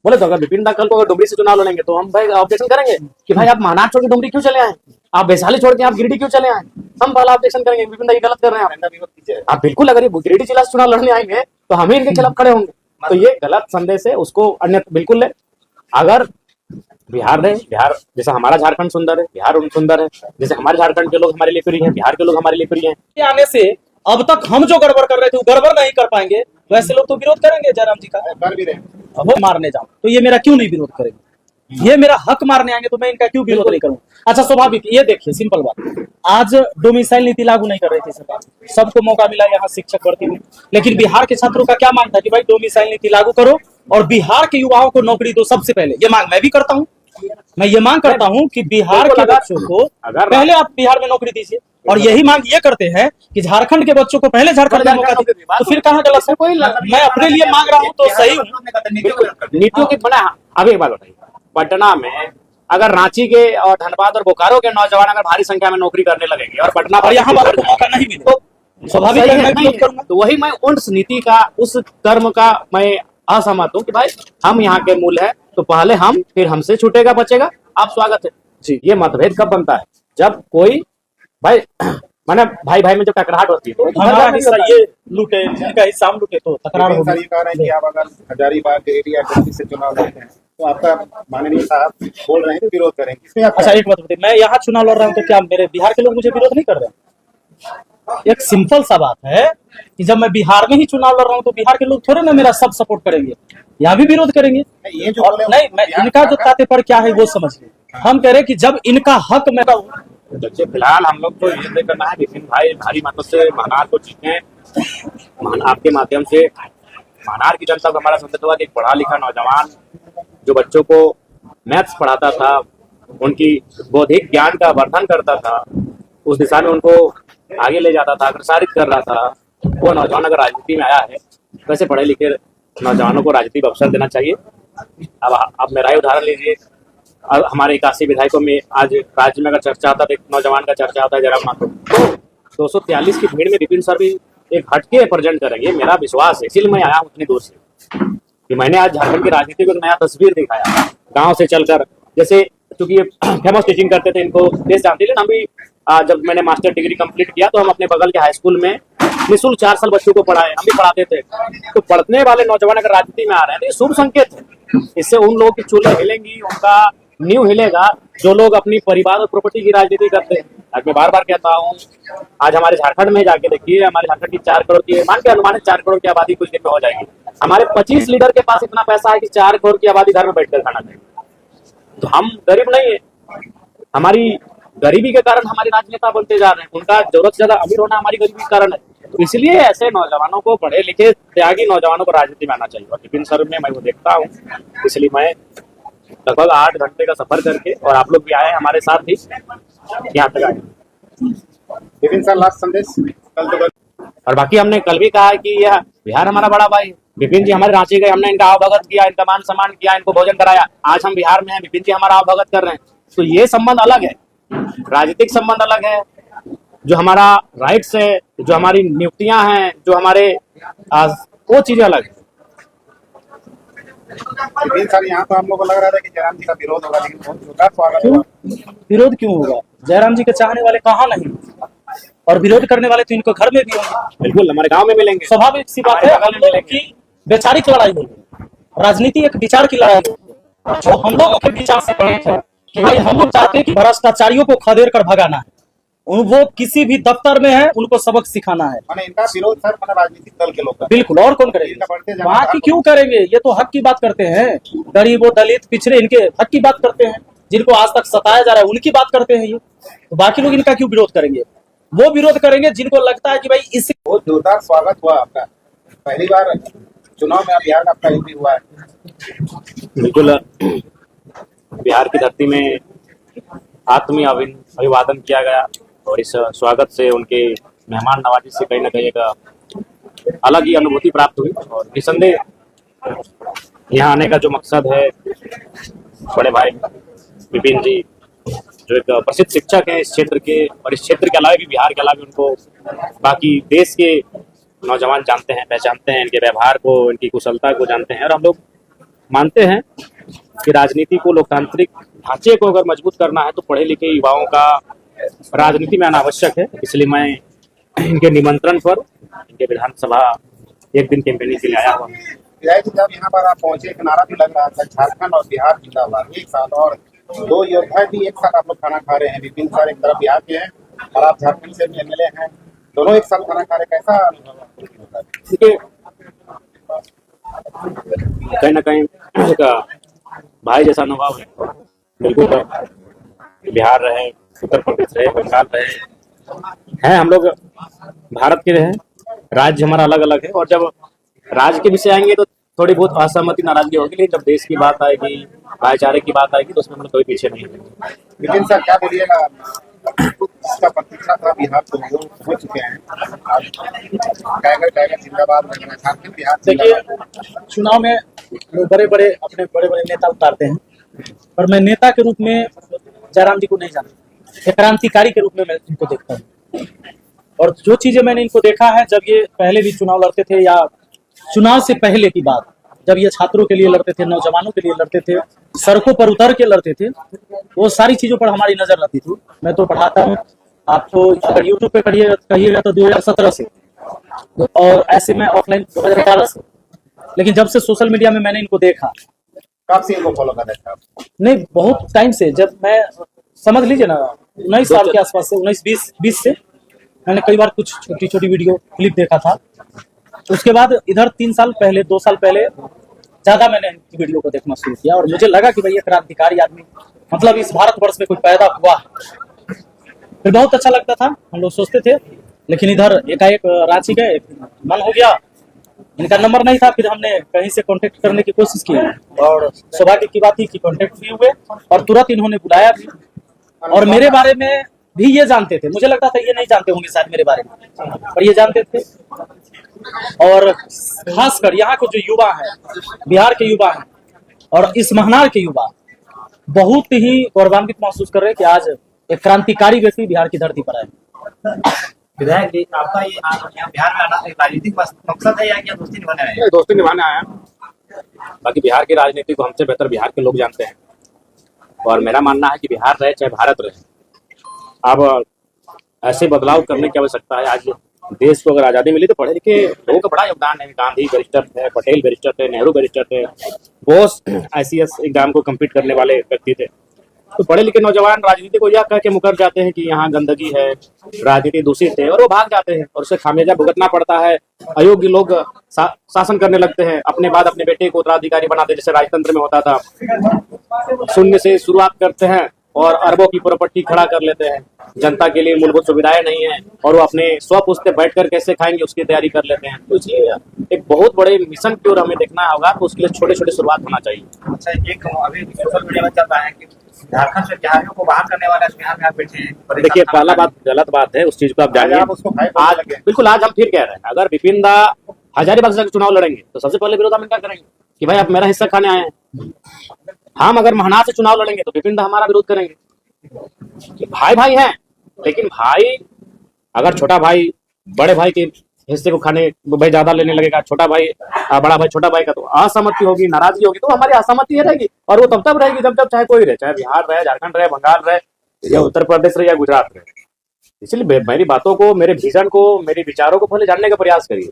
बोले तो अगर विपिन दा कल को अगर डुमरी से चुनाव लड़ेंगे तो हम भाई ऑब्जेक्शन करेंगे कि भाई आप महानाट छोड़ के डुमरी क्यों चले आए, आप वैशाली छोड़ के आप गिरिडीह क्यों चले आए, हम पहला ऑब्जेक्शन करेंगे विपिन दा ये गलत कर रहे हैं आप बिल्कुल। अगर ये गिरिडीह जिला से चुनाव लड़ने आएंगे तो हम ही इनके खिलाफ खड़े होंगे। तो ये गलत संदेश है, उसको अन्य बिल्कुल ले। अगर बिहार है, बिहार जैसा हमारा झारखंड सुंदर है, बिहार सुंदर है, जैसे हमारे झारखंड के लोग हमारे लिए प्रिय हैं, बिहार के लोग हमारे लिए प्रिय हैं। आने से अब तक हम जो गड़बड़ कर रहे थे वो गड़बड़ नहीं कर पाएंगे, वैसे लोग तो विरोध करेंगे जयराम जी का, कर भी रहे हैं। वो मारने जाऊं तो ये मेरा क्यों नहीं विरोध करेंगे, ये मेरा हक मारने आएंगे तो मैं इनका क्यों विरोध नहीं करूंगा। अच्छा स्वाभाविक, ये देखिए सिंपल बात, आज डोमिसाइल नीति लागू नहीं कर रही थी सरकार, सबको मौका मिला यहाँ शिक्षक भर्ती में, लेकिन बिहार के छात्रों का क्या मांग था कि भाई डोमिसाइल नीति लागू करो और बिहार के युवाओं को नौकरी दो सबसे पहले। ये मांग मैं भी करता हूँ, मैं ये मांग करता हूँ कि बिहार के बच्चों को पहले आप बिहार में नौकरी दीजिए, और यही मांग ये करते हैं कि झारखंड के बच्चों को पहले झारखंड में मौका दीजिए। तो फिर कहाँ गलत है, मैं अपने लिए मांग रहा हूँ तो सही हूँ। नीतियों की बना। अब एक बात बताइए, पटना में अगर रांची के और धनबाद और बोकारो के नौजवान अगर भारी संख्या में नौकरी करने लगेंगे और पटना और यहाँ वालों को मौका नहीं मिले तो स्वाभाविक है मैं विरोध करूंगा। तो वही मैं उस नीति का, उस कर्म का मैं असहमत हूँ कि भाई हम यहाँ के मूल है तो पहले हम, फिर हमसे छूटेगा बचेगा आप स्वागत है जी। ये मतभेद कब बनता है, जब कोई भाई माने भाई भाई में जब टकराहट होती है तो हमारा हिस्सा ये लूटे, इनका हिस्सा हम लूटे तो तकरार लेकिन होगी। सर ये कह रहे हैं कि आप अगर हजारीबाग एरिया से चुनाव लड़ते हैं तो आपका माननीय साहब बोल रहे हैं कि विरोध करेंगे, इसमें आप अच्छा एक बात बताइए, मैं यहाँ चुनाव लड़ रहा हूँ तो क्या मेरे बिहार के लोग मुझे विरोध नहीं कर रहे हैं? एक सिंपल सा बात है कि जब मैं बिहार में ही चुनाव लड़ रहा हूँ तो बिहार के लोग थोड़े ना मेरा सब सपोर्ट करेंगे, यहाँ भी विरोध करेंगे। ये जो और नहीं, मैं इनका जो तात्पर्य क्या है वो समझिए, हम कह रहे हैं कि जब इनका हक मैं देखिए फिलहाल हम लोग को ये करना है विपिन भाई भारी मतों से महानार को जीते, आपके माध्यम से महानार की जनता को हमारा संदेश हुआ कि एक पढ़ा लिखा नौजवान जो बच्चों को मैथ्स पढ़ाता था, उनकी बौद्धिक ज्ञान का वर्धन करता था, उस दिशा में उनको आगे ले जाता था, अग्रसारित कर रहा था, वो नौजवान अगर राजनीति में आया है, वैसे पढ़े लिखे नौजवानों को राजनीति में अवसर देना चाहिए। अब आप मेरा ही उदाहरण लीजिए, अब हमारे 81 विधायकों में आज राज्य में अगर चर्चा आता है तो एक नौजवान का चर्चा आता है जयराम माथुर, तो 243 की भीड़ में विपिन सर भी एक हटके प्रेजेंट करेंगे, मेरा विश्वास है। इसीलिए मैं आया हूँ उतनी दूर से कि मैंने आज झारखंड की राजनीति को एक नया तस्वीर दिखाया गांव से चलकर। जैसे क्योंकि ये फेमस टीचिंग करते थे, इनको देश जानते थे। हम भी जब मैंने मास्टर डिग्री कंप्लीट किया तो हम अपने बगल के हाई स्कूल में निःशुल्क 4 साल बच्चों को पढ़ाए, हम भी पढ़ाते थे। तो पढ़ने वाले नौजवान अगर राजनीति में आ रहे हैं तो ये शुभ संकेत है, इससे उन लोगों की चूल्हे हिलेंगी, उनका न्यू हिलेगा जो लोग अपनी परिवार और प्रॉपर्टी की राजनीति करते हैं। आज मैं बार बार कहता हूँ, आज हमारे झारखंड में जाके देखिए, हमारे झारखंड की 4 करोड़ की मान के अनुमानित 4 करोड़ की आबादी कुछ दिन में हो जाएगी। हमारे 25 लीडर के पास इतना पैसा है कि 4 करोड़ की आबादी घर में बैठकर खाना खाएगी। तो हम गरीब नहीं है, हमारी गरीबी के कारण हमारे राजनेता बनते जा रहे हैं, उनका जरूरत से ज्यादा अमीर होना हमारी गरीबी के कारण है। तो इसलिए ऐसे नौजवानों को, पढ़े लिखे त्यागी नौजवानों को राजनीति में आना चाहिए। और विपिन सर में मैं वो देखता हूँ, इसलिए मैं लगभग 8 घंटे का सफर करके, और आप लोग भी आए हमारे साथ ही यहाँ तक आए। विपिन सर लास्ट संदेश कल तो और बाकी हमने कल भी कहा है कि यह बिहार हमारा बड़ा भाई, विपिन जी हमारे रांची गए, हमने इनका आवभगत किया, इनका मान सम्मान किया, इनको भोजन कराया। आज हम बिहार में हैं, विपिन जी हमारा आवभगत कर रहे हैं। तो ये संबंध अलग है, राजनीतिक संबंध अलग है, जो हमारा राइट्स है, जो हमारी नियुक्तियां हैं, जो हमारे वो चीजें अलग है। विपिन सर यहाँ तो हम लोग को लग रहा था कि जयराम जी का विरोध होगा, लेकिन बहुत जोरदार स्वागत हुआ। विरोध क्यों होगा? जयराम जी के चाहने वाले कहाँ नहीं, और विरोध करने वाले तो इनको घर में भी होंगे, बिल्कुल हमारे गांव में मिलेंगे। स्वाभाविक सी बात है। हम लोग की वैचारिक लड़ाई होगी, राजनीति एक विचार की लड़ाई होगी, जो हम लोग के विचार से पड़े थे कि भाई हम लोग चाहते हैं कि भ्रष्टाचारियों को खदेड़ कर भगाना है, वो किसी भी दफ्तर में है उनको सबक सिखाना है। मैंने इनका विरोध सर मैंने राजनीतिक दल के लोग, बिल्कुल, और कौन करेंगे? वहाँ की क्यों करेंगे? ये तो हक की बात करते हैं, गरीबों, दलित, पिछड़े, इनके हक की बात करते हैं, जिनको आज तक सताया जा रहा है उनकी बात करते हैं ये। तो बाकी लोग इनका क्यों विरोध करेंगे? वो विरोध करेंगे जिनको लगता है कि भाई इस बहुत जोरदार स्वागत हुआ आपका। पहली बार चुनाव में बिहार आपका एंट्री हुआ है। बिल्कुल, बिहार की धरती में आत्मीय अभिवादन किया गया, और इस स्वागत से, उनके मेहमान नवाजी से कहीं ना कहीं एक अलग ही अनुभूति प्राप्त हुई। और निसंदेह यहाँ आने का जो मकसद है, बड़े भाई विपिन जी जो एक प्रसिद्ध शिक्षक हैं इस क्षेत्र के, और इस क्षेत्र के अलावा भी, बिहार के अलावा भी उनको बाकी देश के नौजवान जानते हैं, पहचानते हैं, इनके व्यवहार को, इनकी कुशलता को जानते हैं। और हम लोग मानते हैं कि राजनीति को, लोकतांत्रिक ढांचे को अगर मजबूत करना है तो पढ़े लिखे युवाओं का राजनीति में आना आवश्यक है। इसलिए मैं इनके निमंत्रण पर इनके विधानसभा एक दिन कैंपेनिंग के लिए आया हुआ हूँ। विधायक जी, जब यहाँ पर आप पहुंचे, एक नारा भी लग रहा था, झारखंड और बिहार जिंदाबाद एक साथ, और दो योद्धा भी एक साथ आप लोग खाना खा रहे हैं। विपिन सर एक तरफ बिहार के हैं और आप झारखंड से एमएलए हैं, दोनों एक साथ खाना खा रहे, कैसा अनुभव होता है? देखिए, कहीं ना कहीं एक भाई जैसा अनुभव है। बिल्कुल बिहार रहे, उत्तर प्रदेश रहे, बंगाल रहे हैं, हम लोग भारत के रहे, राज्य हमारा अलग अलग है। और जब राज्य के विषय आएंगे तो थोड़ी बहुत असहमति, नाराजगी होगी, लेकिन जब देश की बात आएगी, भाईचारे की बात आएगी तो उसमें हम लोग कोई पीछे नहीं हटेंगे। विपिन सर, क्या बोलिएगा? इसका प्रतीक्षा था बिहार तो वो हो चुके हैं, टाइगर टाइगर जिंदाबाद, झारखंड बिहार देखिए, जिंदाबाद। चुनाव में लोग बड़े बड़े नेता उतारते हैं, पर मैं नेता के रूप में जयराम जी को नहीं जानता, एक क्रांतिकारी के रूप में मैं इनको देखता हूँ। और जो चीजें मैंने इनको देखा है, जब ये पहले भी चुनाव लड़ते थे या चुनाव से पहले की बात, जब ये छात्रों के लिए लड़ते थे, नौजवानों के लिए लड़ते थे, सड़कों पर उतर के लड़ते थे, वो सारी चीजों पर हमारी नजर रहती थी। मैं तो पढ़ाता हूँ, आपको अगर यूट्यूब पे कहिएगा तो 2017 से, और ऐसे में ऑफलाइन 2018 से। लेकिन जब से सोशल मीडिया में मैंने इनको देखा, कब से इनको फॉलो कर रहे थे आप? नहीं, बहुत टाइम से, जब मैं समझ लीजिए ना 19 साल के आसपास से, 19-20 से मैंने कई बार कुछ छोटी छोटी वीडियो क्लिप देखा था। उसके बाद इधर 3 साल पहले, 2 साल पहले ज्यादा मैंने इनकी वीडियो को देखना शुरू किया, और मुझे लगा कि भाई ये क्रांतिकारी आदमी मतलब इस भारतवर्ष में कोई पैदा हुआ है। फिर बहुत अच्छा लगता था, हम लोग सोचते थे, लेकिन इधर एकाएक रांची गए, मन हो गया, इनका नंबर नहीं था, फिर हमने कहीं से कांटेक्ट करने की कोशिश की, और सौभाग्य की बात थी कि कांटेक्ट भी हुए और तुरंत इन्होंने बुलाया भी। और मेरे बारे में भी ये जानते थे, मुझे लगता था ये नहीं जानते होंगे शायद मेरे बारे में, पर ये जानते थे। और खासकर यहाँ के जो युवा हैं, बिहार के युवा हैं और इस महानार के युवा, बहुत ही गौरवान्वित महसूस कर रहे हैं कि आज एक क्रांतिकारी व्यक्ति बिहार की धरती पर आए। विधायक जी, आपका ये यहाँ बिहार में आना एक राजनीतिक मकसद है या क्या दोस्ती निभाने आए हैं? दोस्ती निभाने आया, बाकी बिहार की राजनीति को हमसे बेहतर बिहार के लोग जानते हैं। और मेरा मानना है कि बिहार रहे चाहे भारत रहे, अब ऐसे बदलाव करने की आवश्यकता है। आज देश को अगर आज़ादी मिली तो पढ़े लिखे लोगों का बड़ा योगदान है। गांधी बैरिस्टर थे, पटेल बैरिस्टर थे, नेहरू बैरिस्टर थे, बोस ICS एग्जाम को कम्पीट करने वाले व्यक्ति थे। तो पढ़े लिखे नौजवान राजनीति को यह कह के मुकर जाते हैं कि यहाँ गंदगी है, राजनीति दूषित है, और वो भाग जाते हैं और उसे खामियाजा भुगतना पड़ता है। अयोग्य लोग शासन करने लगते हैं, अपने बाद अपने बेटे को उत्तराधिकारी बनाते, जैसे राजतंत्र में होता था। शून्य से शुरुआत करते हैं और अरबों की प्रॉपर्टी खड़ा कर लेते हैं। जनता के लिए मूलभूत सुविधाएं नहीं है और वो अपने स्वपुष्ट बैठकर कैसे खाएंगे उसकी तैयारी कर लेते हैं। तो इसलिए एक बहुत बड़े मिशन की ओर हमें देखना होगा, तो उसके लिए छोटे छोटे शुरुआत होना चाहिए। अच्छा, एक अभी सोशल मीडिया में चल रहा है कि झारखंड से बिहारियों को बाहर करने वाले बिहार में आप बैठे हैं। देखिए, पहला बात गलत बात है, उस चीज को आप जानिए। आज बिल्कुल आज हम फिर कह रहे हैं, अगर विपिन दा हजारीबाग से चुनाव लड़ेंगे तो सबसे पहले विरोध हम इनका करेंगे कि भाई आप मेरा हिस्सा खाने आए हैं। हम अगर महानार से चुनाव लड़ेंगे तो विपिन दा हमारा विरोध करेंगे। भाई भाई हैं, लेकिन भाई अगर छोटा भाई बड़े भाई के हिस्से को खाने भाई ज्यादा लेने लगेगा, छोटा भाई बड़ा भाई छोटा भाई का, तो असहमति होगी, नाराजगी होगी। तो हमारी असहमति रहेगी और वो तब रहेगी जब चाहे कोई रहे, चाहे बिहार रहे, झारखंड रहे, बंगाल रहे, या उत्तर प्रदेश रहे, या गुजरात रहे। इसलिए मेरी बातों को, मेरे विजन को, मेरे विचारों को पहले जानने का प्रयास करिए।